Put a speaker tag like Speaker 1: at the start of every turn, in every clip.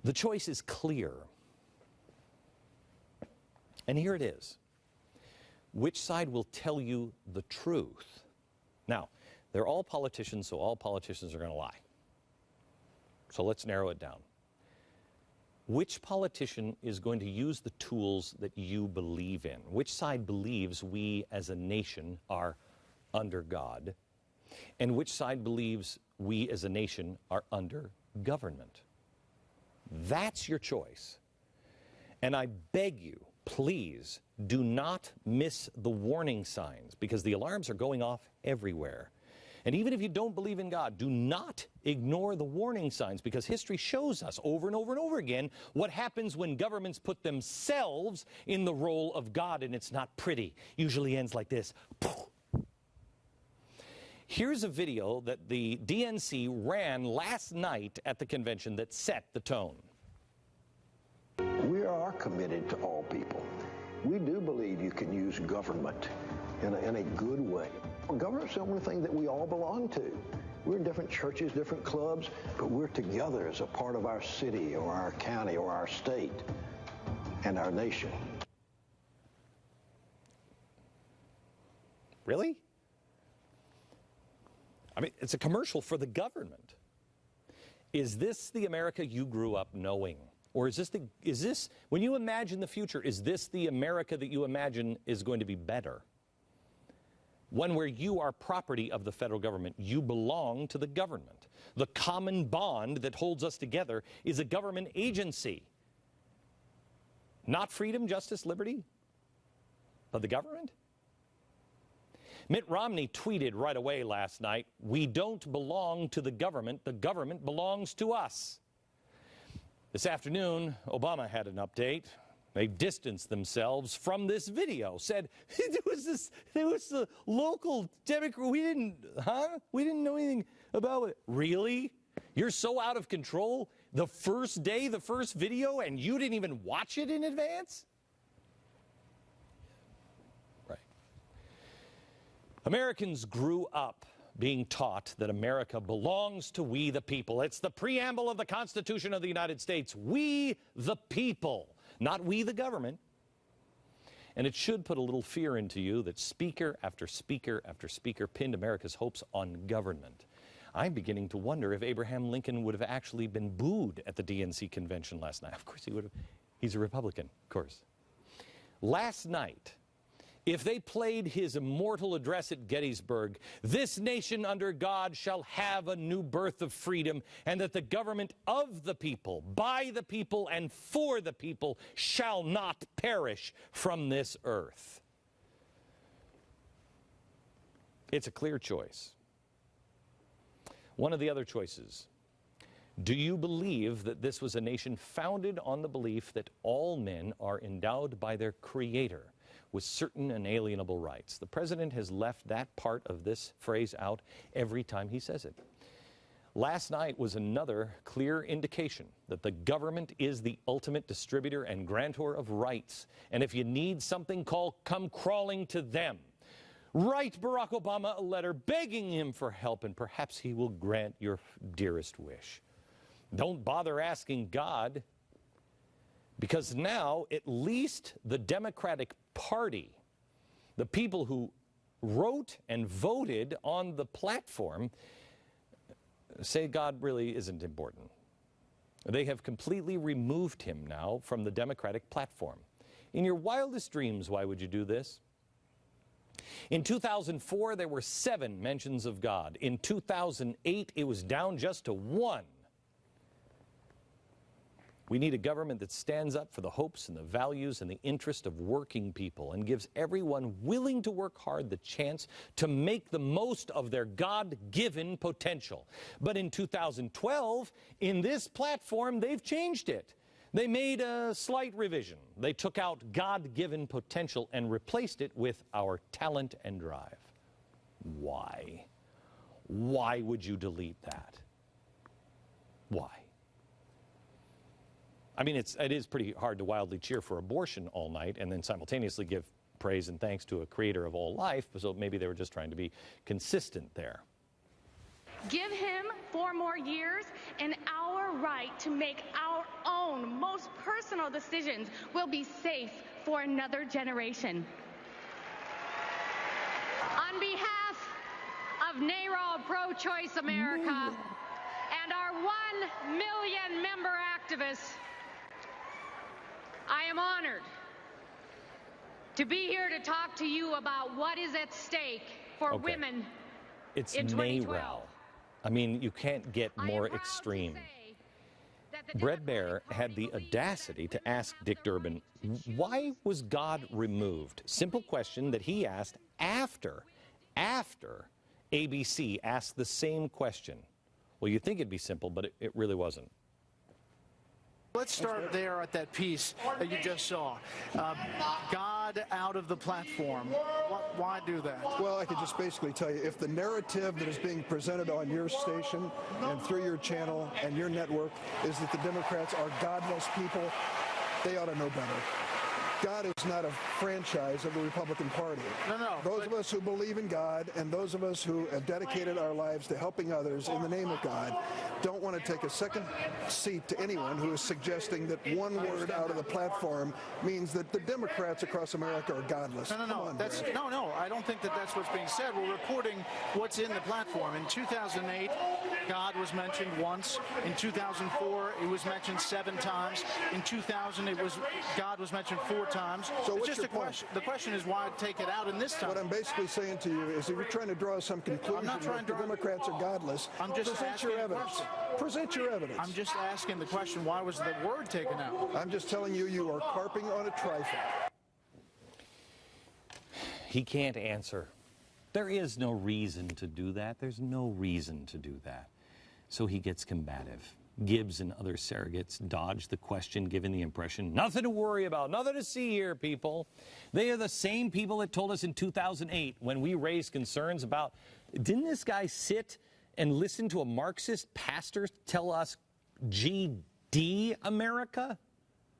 Speaker 1: The choice is clear. And here it is. Which side will tell you the truth? Now, they're all politicians, so all politicians are going to lie. So let's narrow it down. Which politician is going to use the tools that you believe in? Which side believes we as a nation are under God? And which side believes we as a nation are under government? That's your choice. And I beg you, please do not miss the warning signs, because the alarms are going off everywhere. And even if you don't believe in God, do not ignore the warning signs, because history shows us over and over and over again what happens when governments put themselves in the role of God, and it's not pretty. Usually ends like this. Here's a video that the DNC ran last night at the convention that set the tone.
Speaker 2: We are committed to all people. We do believe you can use government in a good way. Government's the only thing that we all belong to. We're in different churches, different clubs, but we're together as a part of our city or our county or our state and our nation.
Speaker 1: Really? I mean, it's a commercial for the government. Is this the America you grew up knowing? Or is this, when you imagine the future, is this the America that you imagine is going to be better? One where you are property of the federal government. You belong to the government. The common bond that holds us together is a government agency. Not freedom, justice, liberty, but the government. Mitt Romney tweeted right away last night, "We don't belong to the government belongs to us." This afternoon, Obama had an update. They distanced themselves from this video, said, there was the local Democrat, we didn't know anything about it. Really? You're so out of control? The first day, the first video, and you didn't even watch it in advance? Right. Americans grew up being taught that America belongs to we the people. It's the preamble of the Constitution of the United States. We the people. Not we the government. And it should put a little fear into you that speaker after speaker after speaker pinned America's hopes on government. I'm beginning to wonder if Abraham Lincoln would have actually been booed at the DNC convention last night. Of course he would have. He's a Republican, of course. Last night, if they played his immortal address at Gettysburg, "This nation under God shall have a new birth of freedom, and that the government of the people, by the people, and for the people shall not perish from this earth." It's a clear choice. One of the other choices. Do you believe that this was a nation founded on the belief that all men are endowed by their Creator with certain inalienable rights? The president has left that part of this phrase out every time he says it. Last night was another clear indication that the government is the ultimate distributor and grantor of rights. And if you need something, come crawling to them. Write Barack Obama a letter begging him for help, and perhaps he will grant your dearest wish. Don't bother asking God, because now at least the Democratic Party, the people who wrote and voted on the platform, say God really isn't important. They have completely removed him now from the Democratic platform. In your wildest dreams, why would you do this? In 2004, there were 7 mentions of God. In 2008, it was down just to 1. We need a government that stands up for the hopes and the values and the interest of working people and gives everyone willing to work hard the chance to make the most of their God-given potential. But in 2012, in this platform, they've changed it. They made a slight revision. They took out God-given potential and replaced it with our talent and drive. Why? Why would you delete that? Why? I mean, it is pretty hard to wildly cheer for abortion all night and then simultaneously give praise and thanks to a creator of all life, so maybe they were just trying to be consistent there.
Speaker 3: Give him 4 more years and our right to make our own personal decisions will be safe for another generation. On behalf of NARAL Pro-Choice America and our 1 million member activists, I am honored to be here to talk to you about what is at stake for women in 2012.
Speaker 1: NARAL. I mean, you can't get more extreme. Bread Bear had the audacity to ask Dick Durbin, why was God removed? Simple question that he asked after ABC asked the same question. Well, you'd think it'd be simple, but it really wasn't.
Speaker 4: Let's start there at that piece that you just saw. God out of the platform. Why do that?
Speaker 5: Well, I could just basically tell you, if the narrative that is being presented on your station and through your channel and your network is that the Democrats are godless people, they ought to know better. God is not a franchise of the Republican Party.
Speaker 4: No.
Speaker 5: Those of us who believe in God and those of us who have dedicated our lives to helping others in the name of God don't want to take a second seat to anyone who is suggesting that one word out of the platform means that the Democrats across America are godless.
Speaker 4: No. I don't think that that's what's being said. We're reporting what's in the platform. In 2008, God was mentioned once. In 2004, it was mentioned 7 times. In 2000, God was mentioned 4 times.
Speaker 5: So
Speaker 4: it's
Speaker 5: what's
Speaker 4: just
Speaker 5: your
Speaker 4: a question. The question is why take it out in this time?
Speaker 5: What I'm basically saying to you is if you're trying to draw some conclusion that the Democrats are godless, present your evidence. Present your evidence.
Speaker 4: I'm just asking the question, why was the word taken out?
Speaker 5: I'm just telling you, you are carping on a trifle.
Speaker 1: He can't answer. There is no reason to do that. There's no reason to do that. So he gets combative. Gibbs and other surrogates dodge the question, giving the impression, nothing to worry about, nothing to see here, people. They are the same people that told us in 2008 when we raised concerns about, didn't this guy sit and listen to a Marxist pastor tell us GD America?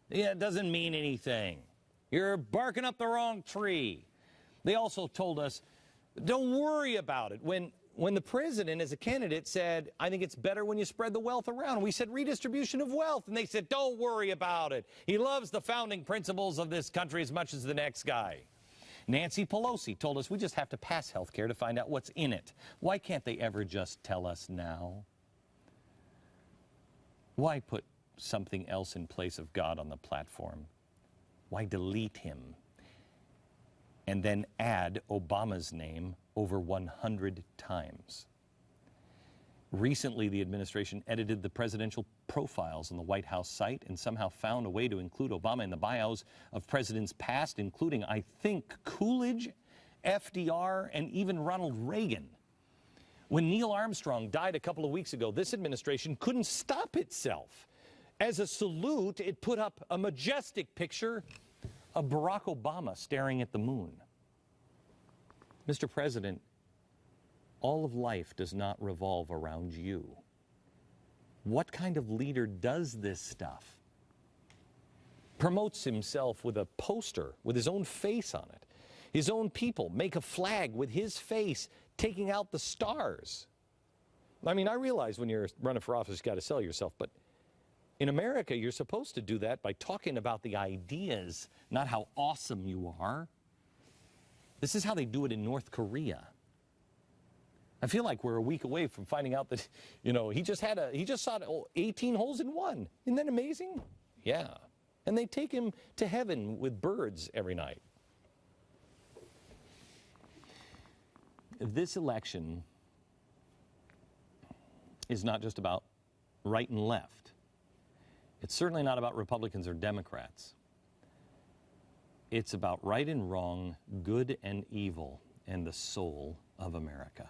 Speaker 1: Yeah, it doesn't mean anything. You're barking up the wrong tree. They also told us, don't worry about it. When the president, as a candidate, said, I think it's better when you spread the wealth around, we said redistribution of wealth, and they said, don't worry about it. He loves the founding principles of this country as much as the next guy. Nancy Pelosi told us we just have to pass health care to find out what's in it. Why can't they ever just tell us now? Why put something else in place of God on the platform? Why delete him and then add Obama's name over 100 times? Recently, the administration edited the presidential profiles on the White House site and somehow found a way to include Obama in the bios of presidents past, including, I think, Coolidge, FDR, and even Ronald Reagan. When Neil Armstrong died a couple of weeks ago, this administration couldn't stop itself. As a salute, it put up a majestic picture of Barack Obama staring at the moon. Mr. President, all of life does not revolve around you. What kind of leader does this stuff? Promotes himself with a poster with his own face on it. His own people make a flag with his face taking out the stars. I mean, I realize when you're running for office, you've got to sell yourself, but in America, you're supposed to do that by talking about the ideas, not how awesome you are. This is how they do it in North Korea. I feel like we're a week away from finding out that, he just shot 18 holes in one. Isn't that amazing? Yeah. And they take him to heaven with birds every night. This election is not just about right and left. It's certainly not about Republicans or Democrats. It's about right and wrong, good and evil, and the soul of America.